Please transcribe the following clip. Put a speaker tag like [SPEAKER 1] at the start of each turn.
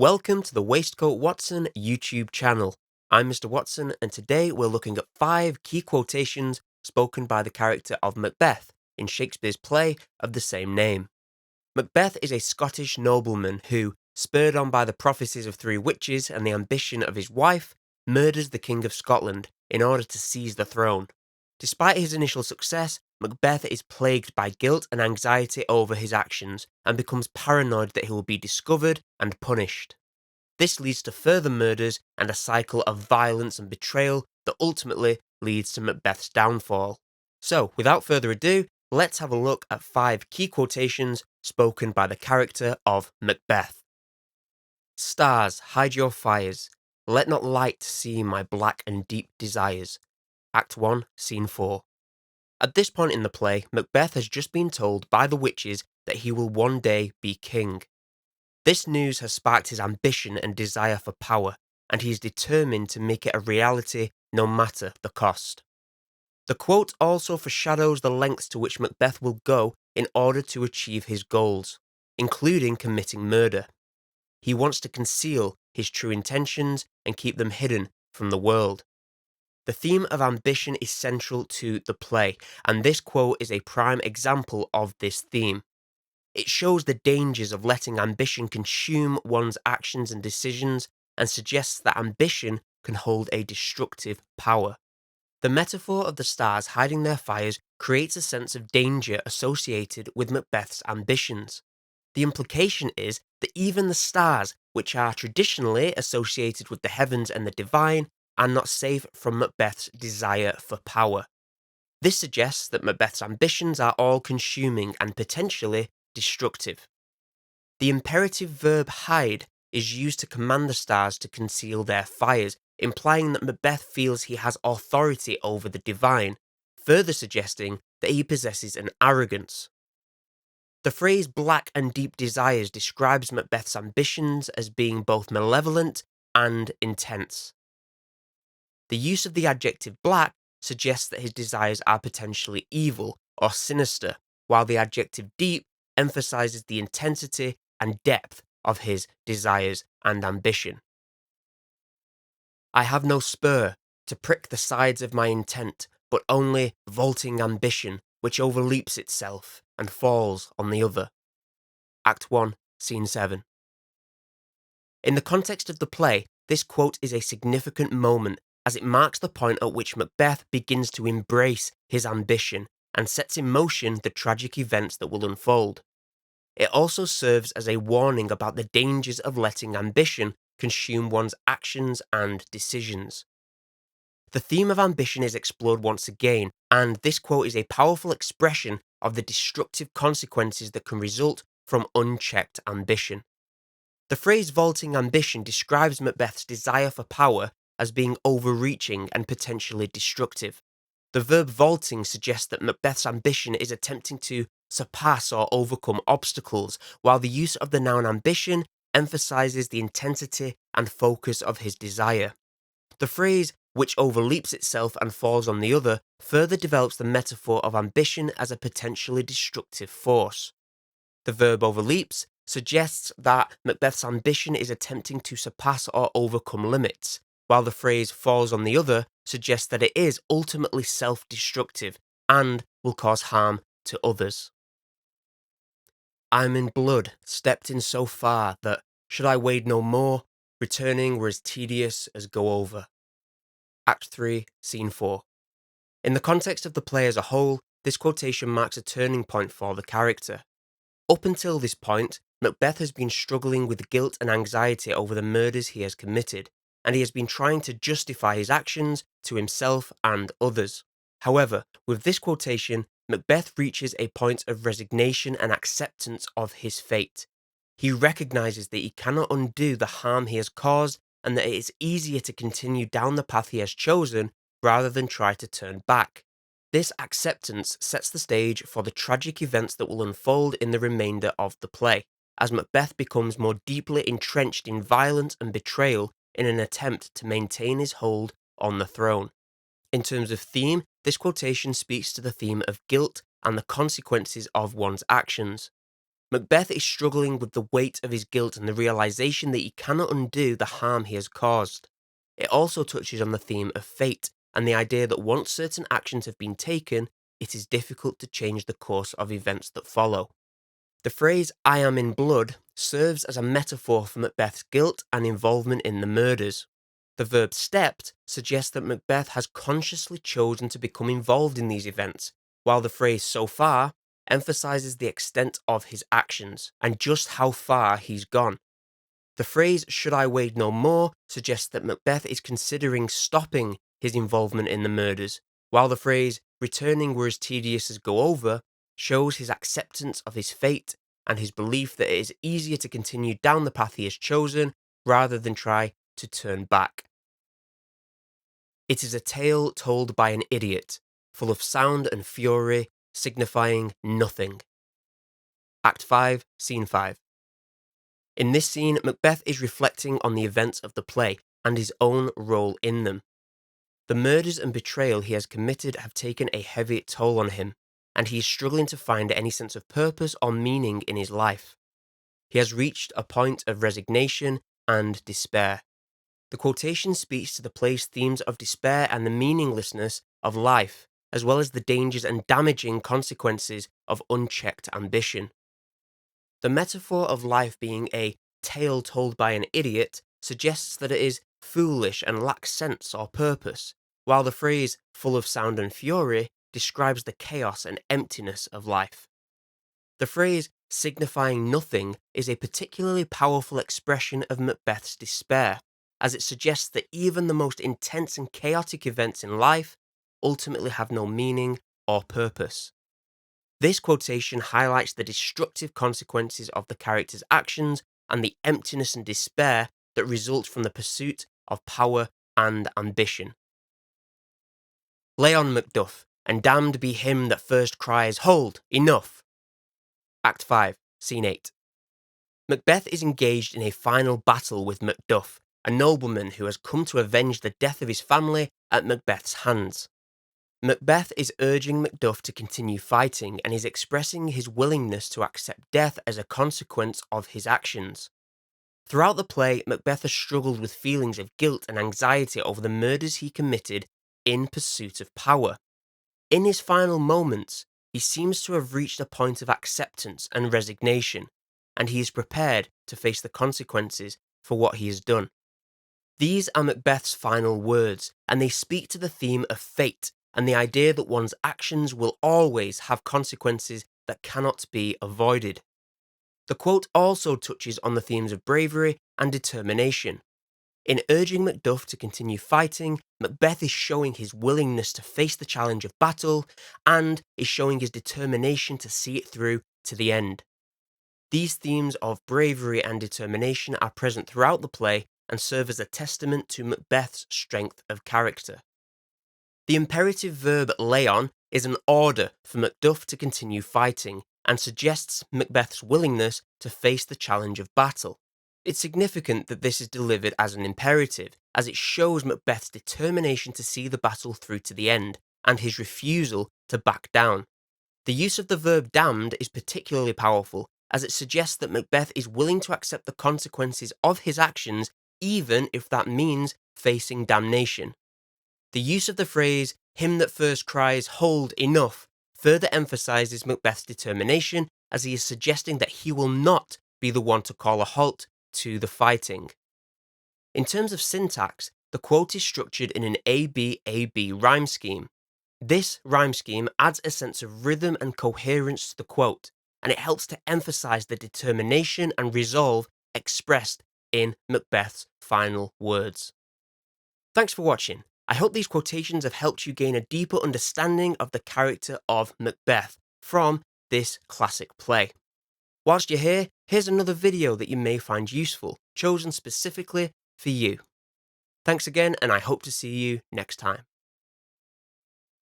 [SPEAKER 1] Welcome to the Waistcoat Watson YouTube channel. I'm Mr. Watson, and today we're looking at 5 key quotations spoken by the character of Macbeth in Shakespeare's play of the same name. Macbeth is a Scottish nobleman who, spurred on by the prophecies of 3 witches and the ambition of his wife, murders the King of Scotland in order to seize the throne. Despite his initial success, Macbeth is plagued by guilt and anxiety over his actions and becomes paranoid that he will be discovered and punished. This leads to further murders and a cycle of violence and betrayal that ultimately leads to Macbeth's downfall. So, without further ado, let's have a look at 5 key quotations spoken by the character of Macbeth. Stars, hide your fires. Let not light see my black and deep desires. Act 1, Scene 4. At this point in the play, Macbeth has just been told by the witches that he will one day be king. This news has sparked his ambition and desire for power, and he is determined to make it a reality no matter the cost. The quote also foreshadows the lengths to which Macbeth will go in order to achieve his goals, including committing murder. He wants to conceal his true intentions and keep them hidden from the world. The theme of ambition is central to the play, and this quote is a prime example of this theme. It shows the dangers of letting ambition consume one's actions and decisions, and suggests that ambition can hold a destructive power. The metaphor of the stars hiding their fires creates a sense of danger associated with Macbeth's ambitions. The implication is that even the stars, which are traditionally associated with the heavens and the divine, are not safe from Macbeth's desire for power. This suggests that Macbeth's ambitions are all-consuming and potentially destructive. The imperative verb hide is used to command the stars to conceal their fires, implying that Macbeth feels he has authority over the divine, further suggesting that he possesses an arrogance. The phrase black and deep desires describes Macbeth's ambitions as being both malevolent and intense. The use of the adjective black suggests that his desires are potentially evil or sinister, while the adjective deep emphasizes the intensity and depth of his desires and ambition. I have no spur to prick the sides of my intent, but only vaulting ambition, which overleaps itself and falls on the other. Act 1, Scene 7. In the context of the play, this quote is a significant moment as it marks the point at which Macbeth begins to embrace his ambition and sets in motion the tragic events that will unfold. It also serves as a warning about the dangers of letting ambition consume one's actions and decisions. The theme of ambition is explored once again, and this quote is a powerful expression of the destructive consequences that can result from unchecked ambition. The phrase vaulting ambition describes Macbeth's desire for power as being overreaching and potentially destructive. The verb vaulting suggests that Macbeth's ambition is attempting to surpass or overcome obstacles, while the use of the noun ambition emphasizes the intensity and focus of his desire. The phrase, which overleaps itself and falls on the other, further develops the metaphor of ambition as a potentially destructive force. The verb overleaps suggests that Macbeth's ambition is attempting to surpass or overcome limits, while the phrase falls on the other suggests that it is ultimately self-destructive and will cause harm to others. I'm in blood, stepped in so far that, should I wade no more, returning were as tedious as go over. Act 3, Scene 4. In the context of the play as a whole, this quotation marks a turning point for the character. Up until this point, Macbeth has been struggling with guilt and anxiety over the murders he has committed, and he has been trying to justify his actions to himself and others. However, with this quotation, Macbeth reaches a point of resignation and acceptance of his fate. He recognizes that he cannot undo the harm he has caused and that it is easier to continue down the path he has chosen rather than try to turn back. This acceptance sets the stage for the tragic events that will unfold in the remainder of the play, as Macbeth becomes more deeply entrenched in violence and betrayal in an attempt to maintain his hold on the throne. In terms of theme, this quotation speaks to the theme of guilt and the consequences of one's actions. Macbeth is struggling with the weight of his guilt and the realization that he cannot undo the harm he has caused. It also touches on the theme of fate and the idea that once certain actions have been taken, it is difficult to change the course of events that follow. The phrase, "I am in blood," serves as a metaphor for Macbeth's guilt and involvement in the murders. The verb stepped suggests that Macbeth has consciously chosen to become involved in these events, while the phrase "so far" emphasizes the extent of his actions and just how far he's gone. The phrase "should I wade no more" suggests that Macbeth is considering stopping his involvement in the murders, while the phrase "returning were as tedious as go over" shows his acceptance of his fate and his belief that it is easier to continue down the path he has chosen rather than try to turn back. It is a tale told by an idiot, full of sound and fury, signifying nothing. Act 5, Scene 5. In this scene, Macbeth is reflecting on the events of the play and his own role in them. The murders and betrayal he has committed have taken a heavy toll on him, and he is struggling to find any sense of purpose or meaning in his life. He has reached a point of resignation and despair. The quotation speaks to the play's themes of despair and the meaninglessness of life, as well as the dangers and damaging consequences of unchecked ambition. The metaphor of life being a tale told by an idiot suggests that it is foolish and lacks sense or purpose, while the phrase "full of sound and fury" describes the chaos and emptiness of life. The phrase "signifying nothing" is a particularly powerful expression of Macbeth's despair, as it suggests that even the most intense and chaotic events in life ultimately have no meaning or purpose. This quotation highlights the destructive consequences of the character's actions and the emptiness and despair that result from the pursuit of power and ambition. Lay on, Macduff, and damned be him that first cries, "Hold, enough!" Act 5, Scene 8. Macbeth is engaged in a final battle with Macduff, a nobleman who has come to avenge the death of his family at Macbeth's hands. Macbeth is urging Macduff to continue fighting and is expressing his willingness to accept death as a consequence of his actions. Throughout the play, Macbeth has struggled with feelings of guilt and anxiety over the murders he committed in pursuit of power. In his final moments, he seems to have reached a point of acceptance and resignation, and he is prepared to face the consequences for what he has done. These are Macbeth's final words, and they speak to the theme of fate and the idea that one's actions will always have consequences that cannot be avoided. The quote also touches on the themes of bravery and determination. In urging Macduff to continue fighting, Macbeth is showing his willingness to face the challenge of battle and is showing his determination to see it through to the end. These themes of bravery and determination are present throughout the play and serve as a testament to Macbeth's strength of character. The imperative verb "lay on" is an order for Macduff to continue fighting and suggests Macbeth's willingness to face the challenge of battle. It's significant that this is delivered as an imperative, as it shows Macbeth's determination to see the battle through to the end and his refusal to back down. The use of the verb "damned" is particularly powerful, as it suggests that Macbeth is willing to accept the consequences of his actions, even if that means facing damnation. The use of the phrase "him that first cries, 'Hold, enough,'" further emphasizes Macbeth's determination, as he is suggesting that he will not be the one to call a halt to the fighting. In terms of syntax, the quote is structured in an A-B-A-B rhyme scheme. This rhyme scheme adds a sense of rhythm and coherence to the quote, and it helps to emphasize the determination and resolve expressed in Macbeth's final words. Thanks for watching. I hope these quotations have helped you gain a deeper understanding of the character of Macbeth from this classic play. Whilst you're here, here's another video that you may find useful, chosen specifically for you. Thanks again, and I hope to see you next time.